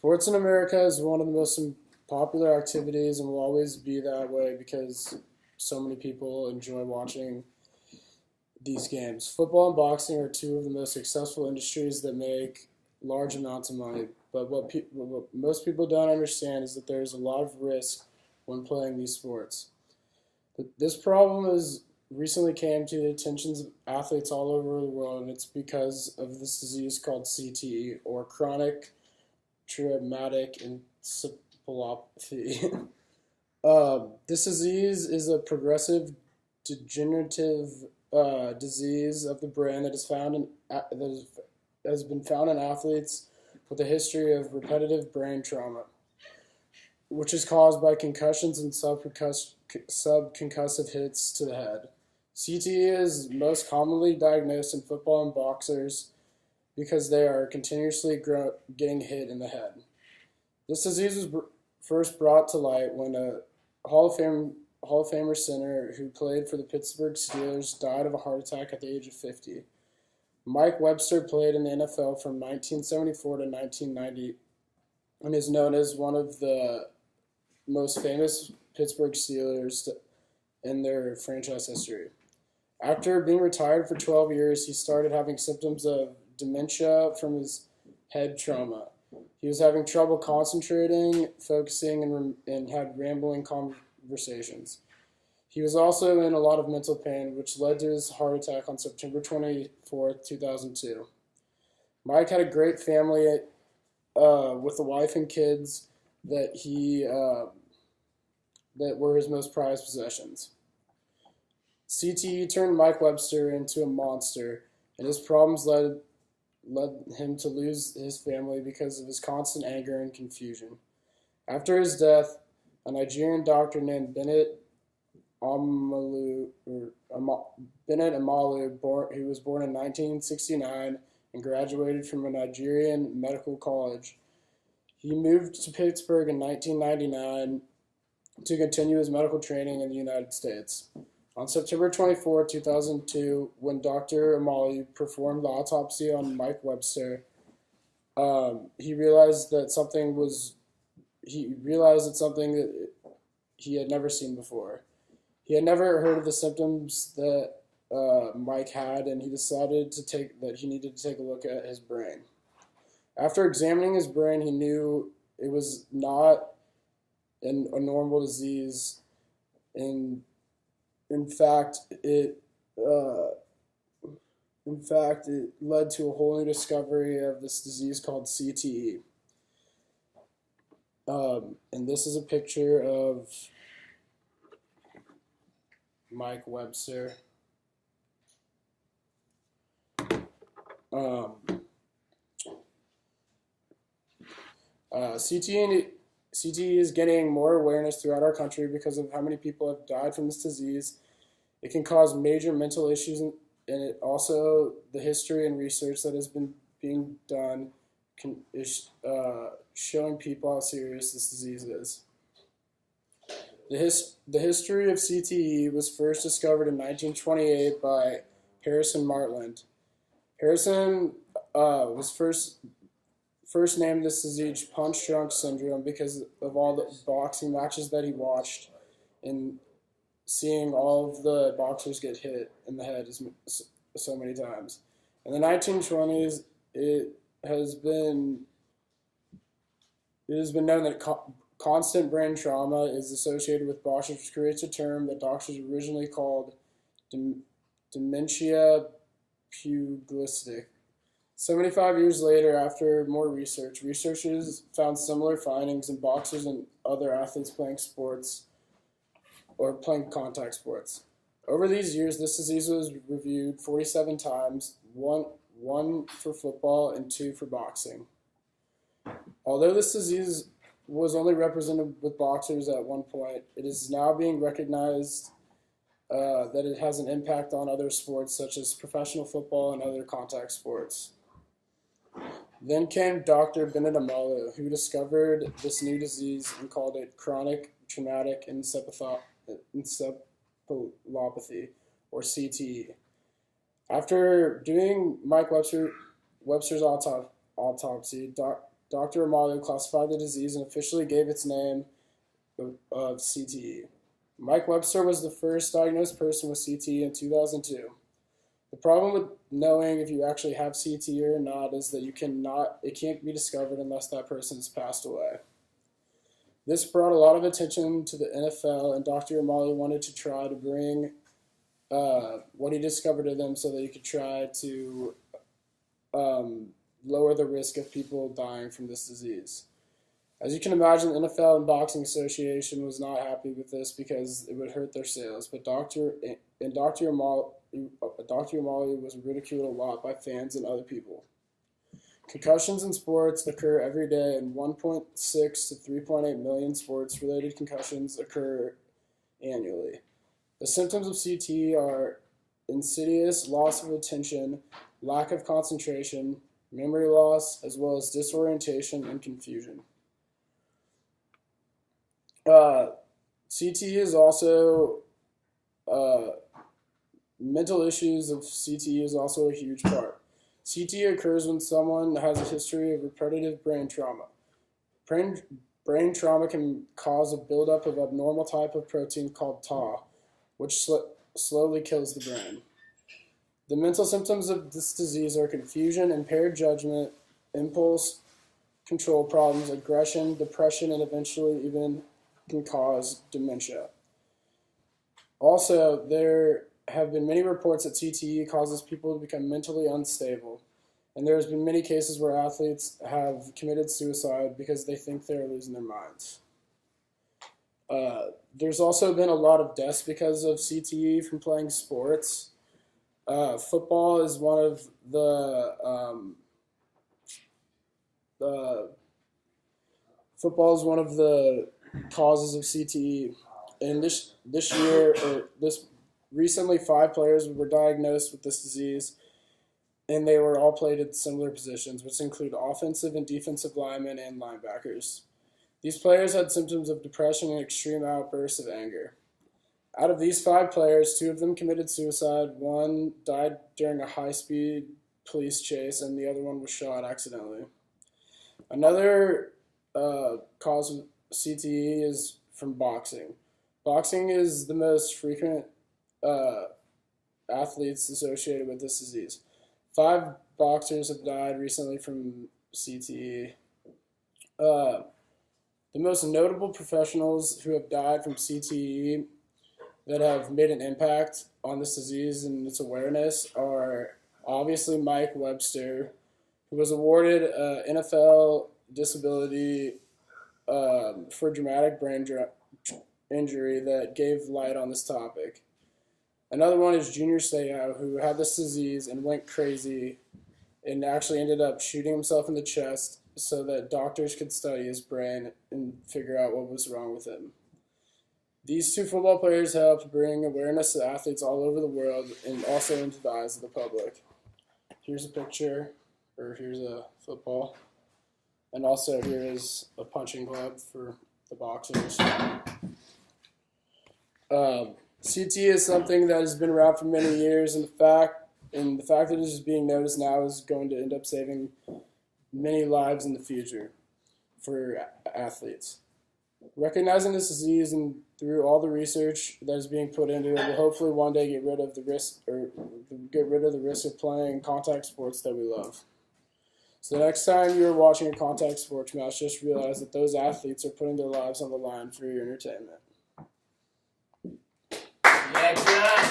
Sports in America is one of the most popular activities and will always be that way because so many people enjoy watching these games. Football and boxing are two of the most successful industries that make large amounts of money. But what most people don't understand is that there's a lot of risk when playing these sports. This problem has recently came to the attention of athletes all over the world, and it's because of this disease called CTE, or chronic traumatic encephalopathy. This disease is a progressive degenerative disease of the brain that has been found in athletes with a history of repetitive brain trauma, which is caused by concussions and subconcussive hits to the head. CTE is most commonly diagnosed in football and boxers because they are continuously getting hit in the head. This disease was first brought to light when a Hall of Famer center who played for the Pittsburgh Steelers died of a heart attack at the age of 50. Mike Webster played in the NFL from 1974 to 1990 and is known as one of the most famous Pittsburgh Steelers in their franchise history. After being retired for 12 years, he started having symptoms of dementia from his head trauma. He was having trouble concentrating, focusing, and had rambling conversations. He was also in a lot of mental pain, which led to his heart attack on September 24th, 2002. Mike had a great family with a wife and kids that were his most prized possessions. CTE turned Mike Webster into a monster, and his problems led him to lose his family because of his constant anger and confusion. After his death, a Nigerian doctor named Bennett Amalu, who was born in 1969 and graduated from a Nigerian medical college. He moved to Pittsburgh in 1999 to continue his medical training in the United States. On September 24, 2002, when Dr. Amalu performed the autopsy on Mike Webster, he realized something that he had never seen before. He had never heard of the symptoms that Mike had, and he decided that he needed to take a look at his brain. After examining his brain, he knew it was not a normal disease. In fact, it led to a whole new discovery of this disease called CTE. And this is a picture of Mike Webster. CTE is getting more awareness throughout our country because of how many people have died from this disease. It can cause major mental issues, and it also the history and research that has been being done is showing people how serious this disease is. The history of CTE was first discovered in 1928 by Harrison Martland. Harrison was first named this disease punch-drunk syndrome because of all the boxing matches that he watched and seeing all of the boxers get hit in the head so many times. In the 1920s, it has been known that constant brain trauma is associated with boxers, which creates a term that doctors originally called dementia pugilistic. 75 years later, after more research, researchers found similar findings in boxers and other athletes playing sports or playing contact sports. Over these years, this disease was reviewed 47 times, one for football and 2 for boxing. Although this disease was only represented with boxers at one point, it is now being recognized that it has an impact on other sports such as professional football and other contact sports. Then came Dr. Bennett Amalu, who discovered this new disease and called it chronic traumatic encephalopathy, or CTE. After doing Mike Webster's autopsy, Dr. O'Malley classified the disease and officially gave its name of CTE. Mike Webster was the first diagnosed person with CTE in 2002. The problem with knowing if you actually have CTE or not is that it can't be discovered unless that person has passed away. This brought a lot of attention to the NFL, and Dr. O'Malley wanted to try to bring what he discovered to them so that he could try to lower the risk of people dying from this disease. As you can imagine, the NFL and Boxing Association was not happy with this because it would hurt their sales, but Dr. O'Malley was ridiculed a lot by fans and other people. Concussions in sports occur every day, and 1.6 to 3.8 million sports-related concussions occur annually. The symptoms of CTE are insidious loss of attention, lack of concentration, memory loss, as well as disorientation and confusion. CTE is also mental issues of CTE is also a huge part. CTE occurs when someone has a history of repetitive brain trauma. Brain trauma can cause a buildup of abnormal type of protein called Tau, which slowly kills the brain. The mental symptoms of this disease are confusion, impaired judgment, impulse control problems, aggression, depression, and eventually even can cause dementia. Also, there have been many reports that CTE causes people to become mentally unstable, and there has been many cases where athletes have committed suicide because they think they're losing their minds. There's also been a lot of deaths because of CTE from playing sports. Football is one of the causes of CTE. And recently 5 players were diagnosed with this disease, and they were all played at similar positions, which include offensive and defensive linemen and linebackers. These players had symptoms of depression and extreme outbursts of anger. Out of these 5 players, 2 of them committed suicide. 1 died during a high-speed police chase, and the other one was shot accidentally. Another cause of CTE is from boxing. Boxing is the most frequent athletes associated with this disease. 5 boxers have died recently from CTE. The most notable professionals who have died from CTE that have made an impact on this disease and its awareness are obviously Mike Webster, who was awarded NFL disability for dramatic brain injury that gave light on this topic. Another one is Junior Seau, who had this disease and went crazy and actually ended up shooting himself in the chest so that doctors could study his brain and figure out what was wrong with him. These 2 football players helped bring awareness to athletes all over the world and also into the eyes of the public. Here's a picture, or here's a football. And also here is a punching glove for the boxers. CTE is something that has been around for many years, and the fact that it is being noticed now is going to end up saving many lives in the future for athletes. Recognizing this disease and through all the research that is being put into it will hopefully one day get rid of the risk of playing contact sports that we love. So the next time you're watching a contact sports match, just realize that those athletes are putting their lives on the line for your entertainment. Yeah, John.